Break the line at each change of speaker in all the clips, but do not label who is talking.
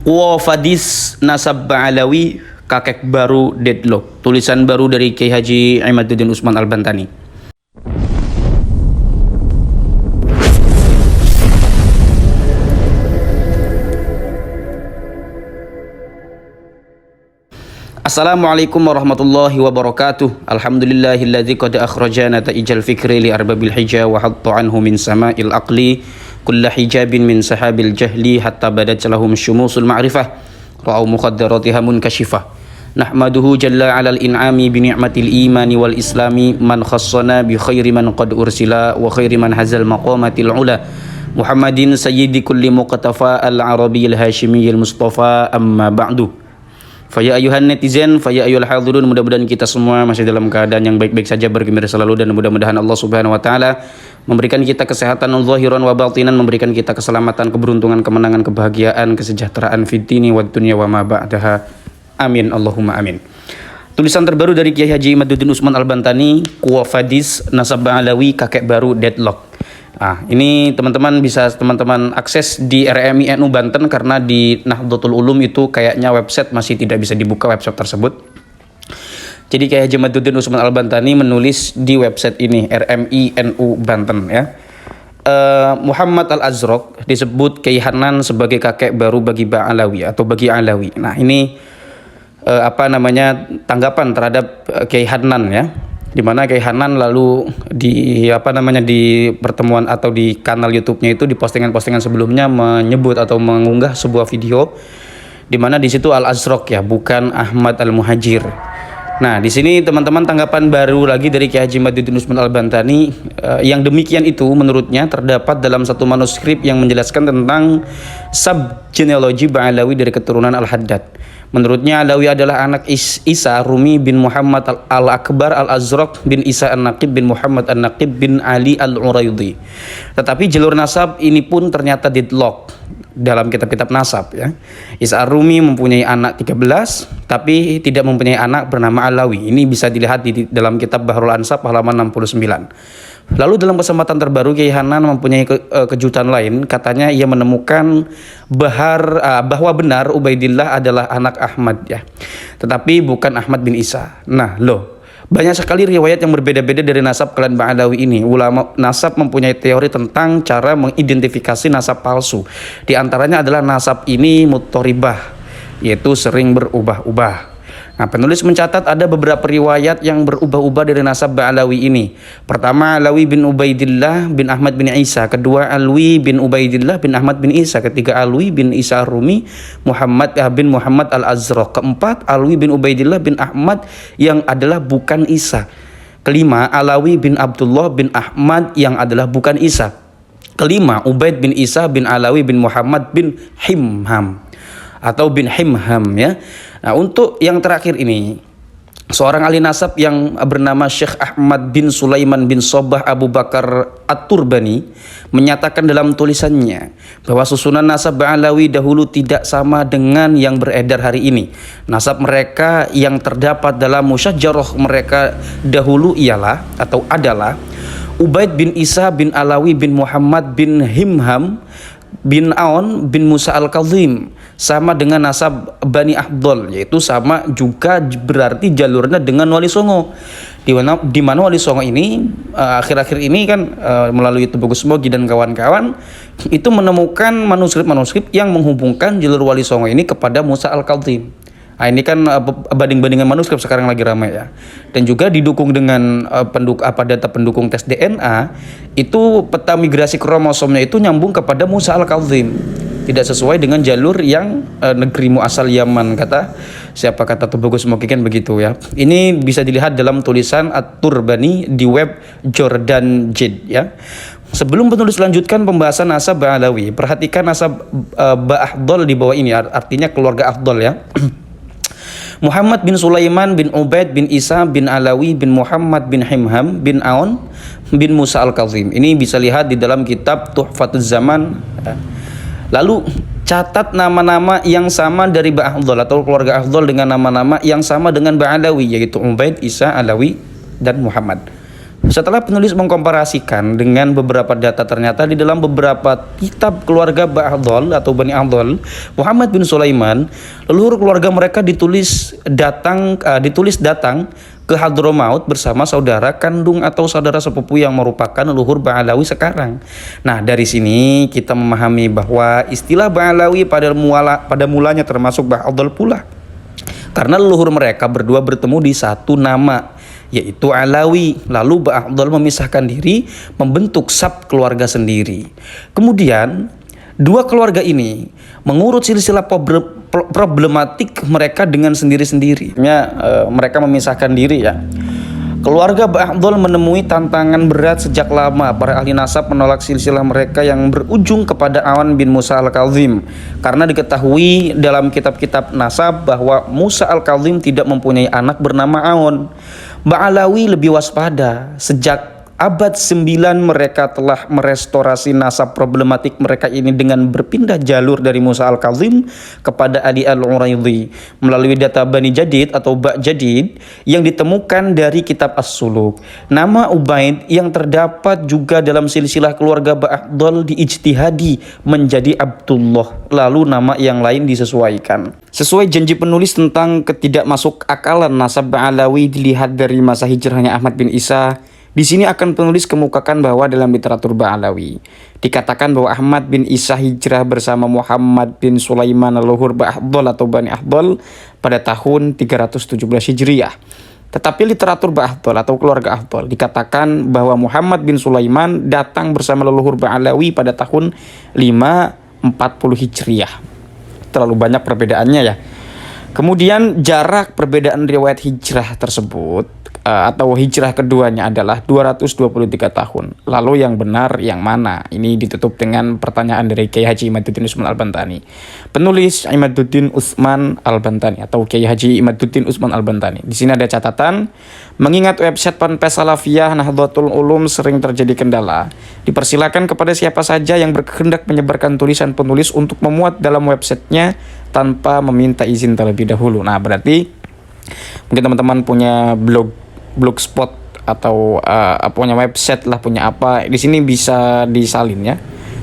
Wafadis Nasab Ba'alawi, kakek baru deadlock. Tulisan baru dari Kiai Haji Imaduddin Usman Al-Bantani. Assalamualaikum warahmatullahi wabarakatuh. Alhamdulillahilladzi qad akhrajana ta'ijal fikri li arbabil hija wa hatta anhu min sama'il aqli kulla hijabin min sahabil jahli hatta badat lahum syumusul ma'rifah ra'au muqaddaratiha munkashifah. Nahmaduhu jalla 'alal in'ami bi ni'matil imani wal islami man khassana bi khairi man qad ursila wa khairi man hazal maqamatil ula Muhammadin sayyidi kulli muqtafa al-arabiyil hashimiyil mustafa amma ba'du. Faya ayuhan netizen, faya ayuhal hadirun, mudah-mudahan kita semua masih dalam keadaan yang baik-baik saja, bergembira selalu, dan mudah-mudahan Allah Subhanahu wa taala memberikan kita kesehatan zahiran wa batinan, memberikan kita keselamatan, keberuntungan, kemenangan, kebahagiaan, kesejahteraan fid dini wad dunya wa ma ba'daha. Amin Allahumma amin. Tulisan terbaru dari Kiai Haji Imaduddin Usman Al-Bantani, Wafadis Nasab Ba'alawi, kakek baru deadlock. Ini teman-teman bisa akses di RMI NU Banten, karena di Nahdlatul Ulum itu kayaknya website masih tidak bisa dibuka website tersebut. Jadi Kiai Haji Imaduddin Usman Al-Bantani menulis di website ini RMI NU Banten ya. Muhammad Al-Azraq disebut Kiai Hanan sebagai kakek baru bagi Ba'alawi atau bagi Alawi. Nah, ini tanggapan terhadap Kiai Hanan ya. Di mana Kiai Hanan lalu di pertemuan atau di kanal YouTube-nya itu, di postingan-postingan sebelumnya menyebut atau mengunggah sebuah video di mana di situ Al-Azraq ya, bukan Ahmad Al-Muhajir. Nah, di sini teman-teman tanggapan baru lagi dari Kiai Haji Imaduddin Usman Al-Bantani yang demikian itu menurutnya terdapat dalam satu manuskrip yang menjelaskan tentang sub-genealogi Ba'alawi dari keturunan Al-Haddad. Menurutnya Alawi adalah anak Isa Rumi bin Muhammad Al-Akbar Al-Azraq bin Isa An-Naqib bin Muhammad An-Naqib bin Ali Al-Uraidi. Tetapi jalur nasab ini pun ternyata deadlock dalam kitab-kitab nasab ya. Isa Rumi mempunyai anak 13 tapi tidak mempunyai anak bernama Alawi. Ini bisa dilihat di dalam kitab Bahrul Ansab halaman 69. Lalu dalam kesempatan terbaru Kiai Hanan mempunyai kejutan lain. Katanya ia menemukan bahwa benar Ubaidillah adalah anak Ahmad ya, tetapi bukan Ahmad bin Isa. Nah banyak sekali riwayat yang berbeda-beda dari nasab klan Ba'alawi ini. Ulama nasab mempunyai teori tentang cara mengidentifikasi nasab palsu. Di antaranya adalah nasab ini muttoribah, yaitu sering berubah-ubah. Nah, penulis mencatat ada beberapa riwayat yang berubah-ubah dari nasab Ba'alawi ini. Pertama, Alawi bin Ubaidillah bin Ahmad bin Isa. Kedua, Alwi bin Ubaidillah bin Ahmad bin Isa. Ketiga, Alwi bin Isa Rumi Muhammad bin Muhammad Al-Azraq. Keempat, Alwi bin Ubaidillah bin Ahmad yang adalah bukan Isa. Kelima, Alawi bin Abdullah bin Ahmad yang adalah bukan Isa. Kelima, Ubaid bin Isa bin Alawi bin Muhammad bin Himham atau bin Himham ya. Nah, untuk yang terakhir ini, seorang ahli nasab yang bernama Syekh Ahmad bin Sulaiman bin Sobah Abu Bakar At-Turbani menyatakan dalam tulisannya bahwa susunan nasab Ba'alawi dahulu tidak sama dengan yang beredar hari ini. Nasab mereka yang terdapat dalam musyajjarah mereka dahulu ialah atau adalah Ubaid bin Isa bin Alawi bin Muhammad bin Himham bin Aun bin Musa Al-Kazim, sama dengan nasab Bani Abdul, yaitu sama juga berarti jalurnya dengan Wali Songo. Di mana Wali Songo ini akhir-akhir ini kan melalui Tubagus Mogi dan kawan-kawan itu menemukan manuskrip-manuskrip yang menghubungkan jalur Wali Songo ini kepada Musa Al-Kazim. Nah, ini kan banding-bandingan manuskrip sekarang lagi ramai ya. Dan juga didukung dengan data pendukung tes DNA, itu peta migrasi kromosomnya itu nyambung kepada Musa Al-Kazim. Tidak sesuai dengan jalur yang negerimu asal Yaman, kata Tubagus Mogi kan begitu ya. Ini bisa dilihat dalam tulisan At-Turbani di web Jordan Jid ya. Sebelum penulis lanjutkan pembahasan nasab Ba'alawi, perhatikan nasab Ba'ahdol di bawah ini, artinya keluarga Afdol ya. Muhammad bin Sulaiman bin Ubaid bin Isa bin Alawi bin Muhammad bin Himham bin Aun bin Musa Al-Kazim. Ini bisa lihat di dalam kitab Tuhfatuz Zaman. Lalu catat nama-nama yang sama dari Ba'ahdol atau keluarga Afdol dengan nama-nama yang sama dengan Ba'alawi, yaitu Ubaid, Isa, Alawi, dan Muhammad. Setelah penulis mengkomparasikan dengan beberapa data, ternyata di dalam beberapa kitab keluarga Ba'dhal atau Bani Abdal, Muhammad bin Sulaiman, leluhur keluarga mereka ditulis datang ke Hadramaut bersama saudara kandung atau saudara sepupu yang merupakan leluhur Ba'alawi sekarang. Nah, dari sini kita memahami bahwa istilah Ba'alawi pada mulanya termasuk Ba'dhal pula. Karena leluhur mereka berdua bertemu di satu nama, yaitu Alawi. Lalu Ba'dhal memisahkan diri, membentuk sub keluarga sendiri. Kemudian dua keluarga ini mengurut silsilah problematik mereka dengan sendiri-sendiri. Mereka memisahkan diri ya. Keluarga Ba'dhal menemui tantangan berat sejak lama. Para ahli nasab menolak silsilah mereka yang berujung kepada Awan bin Musa al-Kazim, karena diketahui dalam kitab-kitab nasab bahwa Musa al-Kazim tidak mempunyai anak bernama Awan. Ba'alawi lebih waspada. Sejak abad 9 mereka telah merestorasi nasab problematik mereka ini dengan berpindah jalur dari Musa al-Kazim kepada Ali al-Uraidhi melalui data Bani Jadid atau Ba' Jadid yang ditemukan dari kitab As-Suluk. Nama Ubaid yang terdapat juga dalam silsilah keluarga Ba'dhal diijtihadi menjadi Abdullah, lalu nama yang lain disesuaikan. Sesuai janji penulis tentang ketidakmasuk akalan nasab Ba'alawi dilihat dari masa hijrahnya Ahmad bin Isa, di sini akan penulis kemukakan bahwa dalam literatur Ba'alawi dikatakan bahwa Ahmad bin Isa hijrah bersama Muhammad bin Sulaiman leluhur Ba'dhal atau Bani Abdal pada tahun 317 Hijriah. Tetapi literatur Ba'dhal atau keluarga Abdal dikatakan bahwa Muhammad bin Sulaiman datang bersama leluhur Ba'alawi pada tahun 540 Hijriah. Terlalu banyak perbedaannya ya. Kemudian jarak perbedaan riwayat hijrah tersebut atau hijrah keduanya adalah 223 tahun. Lalu yang benar yang mana? Ini ditutup dengan pertanyaan dari Kiai Haji Imaduddin Utsman Al-Bantani. Penulis Imaduddin Utsman Al-Bantani atau Kiai Haji Imaduddin Utsman Al-Bantani. Di sini ada catatan, mengingat website Ponpes Salafiyah Nahdlatul Ulum sering terjadi kendala, dipersilakan kepada siapa saja yang berkehendak menyebarkan tulisan penulis untuk memuat dalam websitenya tanpa meminta izin terlebih dahulu. Nah, berarti mungkin teman-teman punya blogspot atau punya website lah, punya apa, di sini bisa disalin ya.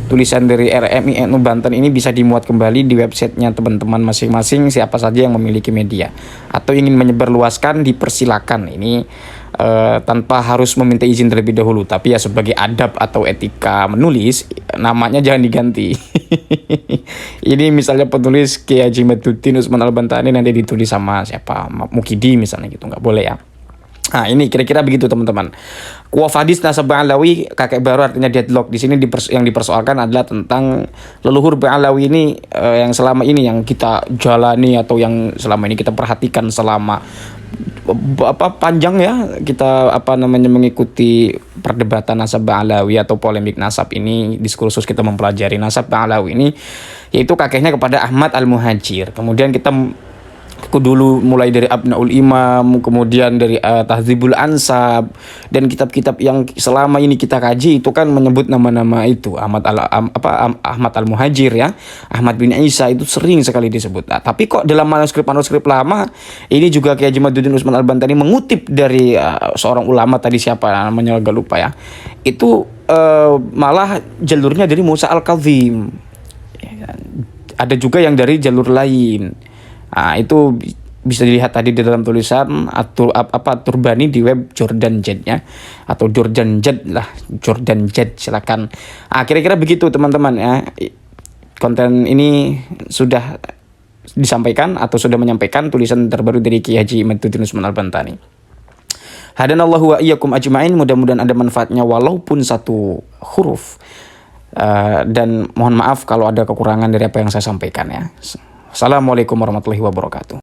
Tulisan dari RMI NU Banten ini bisa dimuat kembali di websitenya teman-teman masing-masing, siapa saja yang memiliki media atau ingin menyebarluaskan dipersilakan. Ini tanpa harus meminta izin terlebih dahulu, tapi ya sebagai adab atau etika menulis, namanya jangan diganti. Ini misalnya penulis Kiai Haji Imaduddin Utsman Al-Bantani nanti ditulis sama siapa, Mukidi misalnya gitu, nggak boleh ya. Nah, ini kira-kira begitu teman-teman. Quof hadis nasab Ba'alawi kakek baru artinya deadlock. Di sini yang dipersoalkan adalah tentang leluhur Ba'alawi ini yang selama ini yang kita jalani atau yang selama ini kita perhatikan selama panjang ya kita mengikuti perdebatan nasab Ba'alawi atau polemik nasab ini. Diskursus kita mempelajari nasab Ba'alawi ini, yaitu kakeknya kepada Ahmad Al-Muhajir. Kemudian kita dulu mulai dari Abnaul Imam, kemudian dari Tahdzibul Ansab, dan kitab-kitab yang selama ini kita kaji itu kan menyebut nama-nama itu Ahmad Al-Muhajir ya, Ahmad bin Isa itu sering sekali disebut. Nah, tapi kok dalam manuskrip lama ini juga Kiai Haji Imaduddin Utsman Al-Bantani mengutip dari seorang ulama tadi, siapa namanya agak lupa ya, itu malah jalurnya dari Musa Al-Kazim. Ada juga yang dari jalur lain. Nah, itu bisa dilihat tadi di dalam tulisan Turbani di web Jordan Jet ya, atau Jordan Jet lah, Jordan Jet, silakan. Kira-kira begitu teman-teman ya. Konten ini sudah disampaikan atau sudah menyampaikan tulisan terbaru dari Kiai Haji Imaduddin Utsman Al-Bantani. Hadanallahu wa iyyakum ajma'in, mudah-mudahan ada manfaatnya walaupun satu huruf. Dan mohon maaf kalau ada kekurangan dari apa yang saya sampaikan ya. Assalamualaikum warahmatullahi wabarakatuh.